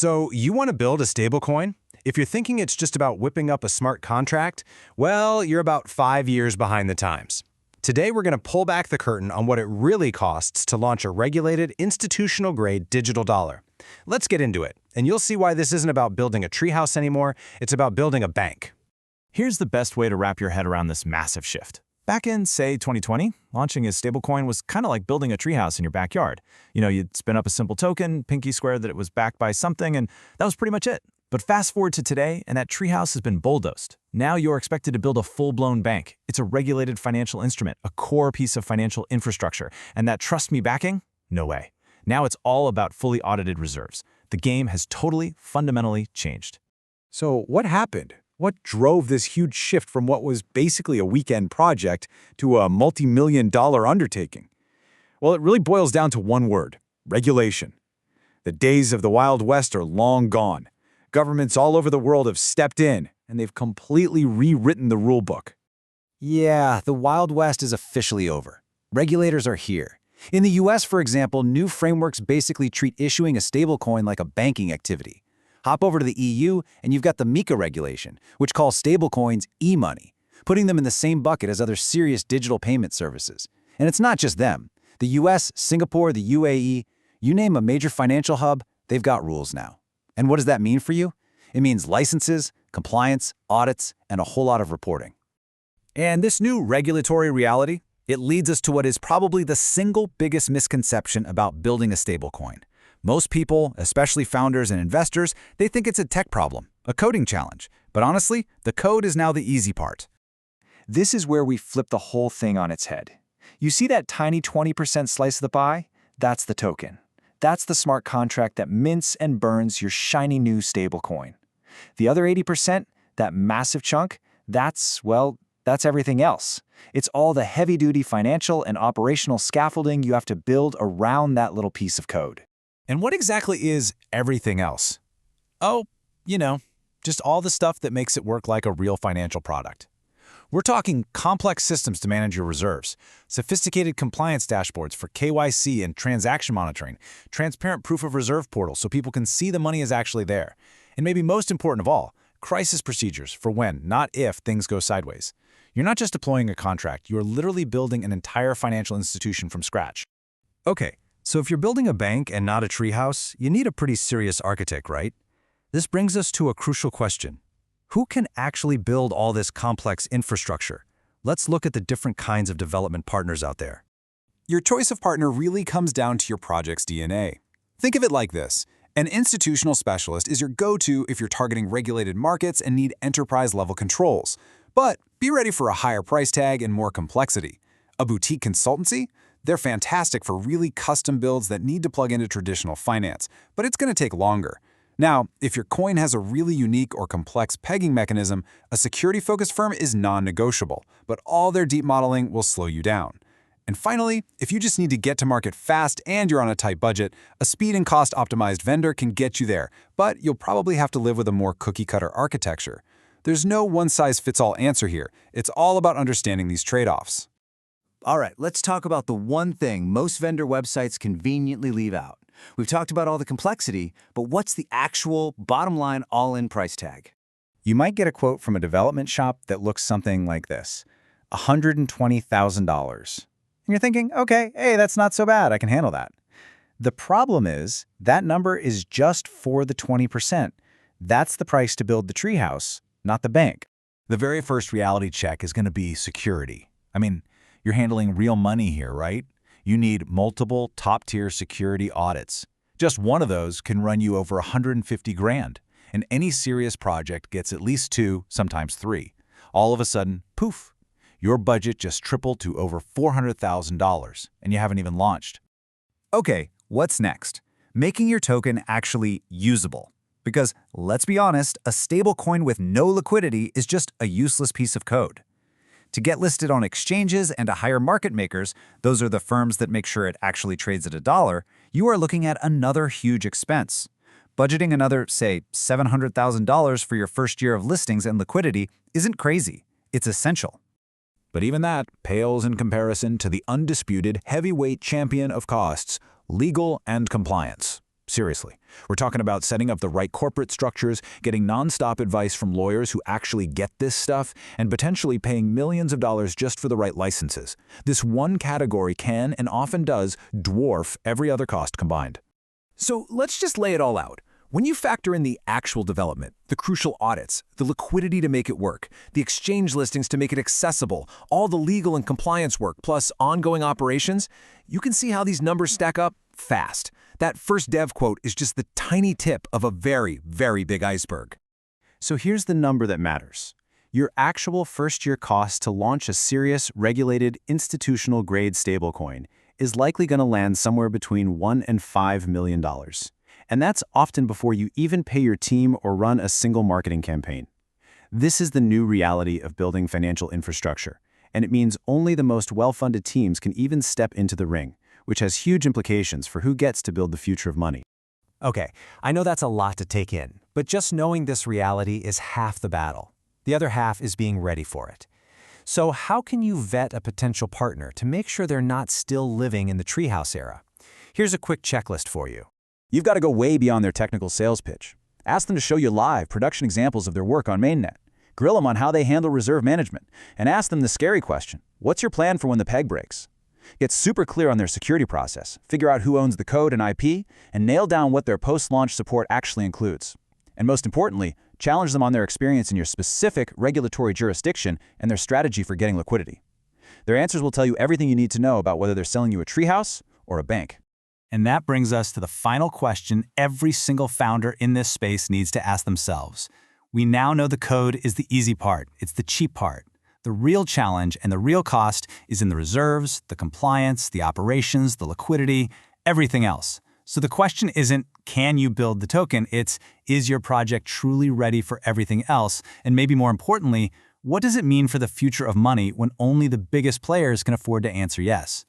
So you want to build a stablecoin? If you're thinking it's just about whipping up a smart contract, well, you're about 5 years behind the times. Today, we're going to pull back the curtain on what it really costs to launch a regulated, institutional-grade digital dollar. Let's get into it, and you'll see why this isn't about building a treehouse anymore, it's about building a bank. Here's the best way to wrap your head around this massive shift. Back in, say, 2020, launching a stablecoin was kind of like building a treehouse in your backyard. You'd spin up a simple token, pinky swear that it was backed by something, and that was pretty much it. But fast forward to today, and that treehouse has been bulldozed. Now you're expected to build a full-blown bank. It's a regulated financial instrument, a core piece of financial infrastructure. And that trust me backing? No way. Now it's all about fully audited reserves. The game has totally, fundamentally changed. So what happened? What drove this huge shift from what was basically a weekend project to a multi-million-dollar undertaking? Well, it really boils down to one word: regulation. The days of the Wild West are long gone. Governments all over the world have stepped in, and they've completely rewritten the rulebook. Yeah, the Wild West is officially over. Regulators are here. In the US, for example, new frameworks basically treat issuing a stablecoin like a banking activity. Hop over to the EU, and you've got the MiCA regulation, which calls stablecoins e-money, putting them in the same bucket as other serious digital payment services. And it's not just them. The US, Singapore, the UAE, you name a major financial hub, they've got rules now. And what does that mean for you? It means licenses, compliance, audits, and a whole lot of reporting. And this new regulatory reality, it leads us to what is probably the single biggest misconception about building a stablecoin. Most people, especially founders and investors, they think it's a tech problem, a coding challenge. But honestly, the code is now the easy part. This is where we flip the whole thing on its head. You see that tiny 20% slice of the pie? That's the token. That's the smart contract that mints and burns your shiny new stablecoin. The other 80%, that massive chunk, that's everything else. It's all the heavy-duty financial and operational scaffolding you have to build around that little piece of code. And what exactly is everything else? Oh, just all the stuff that makes it work like a real financial product. We're talking complex systems to manage your reserves, sophisticated compliance dashboards for KYC and transaction monitoring, transparent proof of reserve portals so people can see the money is actually there, and maybe most important of all, crisis procedures for when, not if, things go sideways. You're not just deploying a contract, you're literally building an entire financial institution from scratch. Okay, so if you're building a bank and not a treehouse, you need a pretty serious architect, right? This brings us to a crucial question. Who can actually build all this complex infrastructure? Let's look at the different kinds of development partners out there. Your choice of partner really comes down to your project's DNA. Think of it like this. An institutional specialist is your go-to if you're targeting regulated markets and need enterprise-level controls. But be ready for a higher price tag and more complexity. A boutique consultancy? They're fantastic for really custom builds that need to plug into traditional finance, but it's going to take longer. Now, if your coin has a really unique or complex pegging mechanism, a security-focused firm is non-negotiable, but all their deep modeling will slow you down. And finally, if you just need to get to market fast and you're on a tight budget, a speed and cost-optimized vendor can get you there, but you'll probably have to live with a more cookie-cutter architecture. There's no one-size-fits-all answer here. It's all about understanding these trade-offs. All right, let's talk about the one thing most vendor websites conveniently leave out. We've talked about all the complexity, but what's the actual bottom line all-in price tag? You might get a quote from a development shop that looks something like this: $120,000. And you're thinking, okay, hey, that's not so bad, I can handle that. The problem is, that number is just for the 20%. That's the price to build the treehouse, not the bank. The very first reality check is going to be security. You're handling real money here, right? You need multiple top-tier security audits. Just one of those can run you over 150 grand, and any serious project gets at least 2, sometimes 3. All of a sudden, poof, your budget just tripled to over $400,000, and you haven't even launched. Okay, what's next? Making your token actually usable. Because, let's be honest, a stablecoin with no liquidity is just a useless piece of code. To get listed on exchanges and to hire market makers, those are the firms that make sure it actually trades at $1, you are looking at another huge expense. Budgeting another, say, $700,000 for your first year of listings and liquidity isn't crazy. It's essential. But even that pales in comparison to the undisputed heavyweight champion of costs, legal and compliance. Seriously. We're talking about setting up the right corporate structures, getting nonstop advice from lawyers who actually get this stuff, and potentially paying millions of dollars just for the right licenses. This one category can, and often does, dwarf every other cost combined. So let's just lay it all out. When you factor in the actual development, the crucial audits, the liquidity to make it work, the exchange listings to make it accessible, all the legal and compliance work, plus ongoing operations, you can see how these numbers stack up fast. That first dev quote is just the tiny tip of a very, very big iceberg. So here's the number that matters. Your actual first-year cost to launch a serious, regulated, institutional-grade stablecoin is likely going to land somewhere between $1 and $5 million. And that's often before you even pay your team or run a single marketing campaign. This is the new reality of building financial infrastructure, and it means only the most well-funded teams can even step into the ring, which has huge implications for who gets to build the future of money. Okay, I know that's a lot to take in, but just knowing this reality is half the battle. The other half is being ready for it. So how can you vet a potential partner to make sure they're not still living in the treehouse era? Here's a quick checklist for you. You've got to go way beyond their technical sales pitch. Ask them to show you live production examples of their work on mainnet. Grill them on how they handle reserve management, and ask them the scary question: what's your plan for when the peg breaks? Get super clear on their security process, figure out who owns the code and IP, and nail down what their post-launch support actually includes. And most importantly, challenge them on their experience in your specific regulatory jurisdiction and their strategy for getting liquidity. Their answers will tell you everything you need to know about whether they're selling you a treehouse or a bank. And that brings us to the final question every single founder in this space needs to ask themselves. We now know the code is the easy part. It's the cheap part. The real challenge and the real cost is in the reserves, the compliance, the operations, the liquidity, everything else. So the question isn't, can you build the token? It's, is your project truly ready for everything else? And maybe more importantly, what does it mean for the future of money when only the biggest players can afford to answer yes?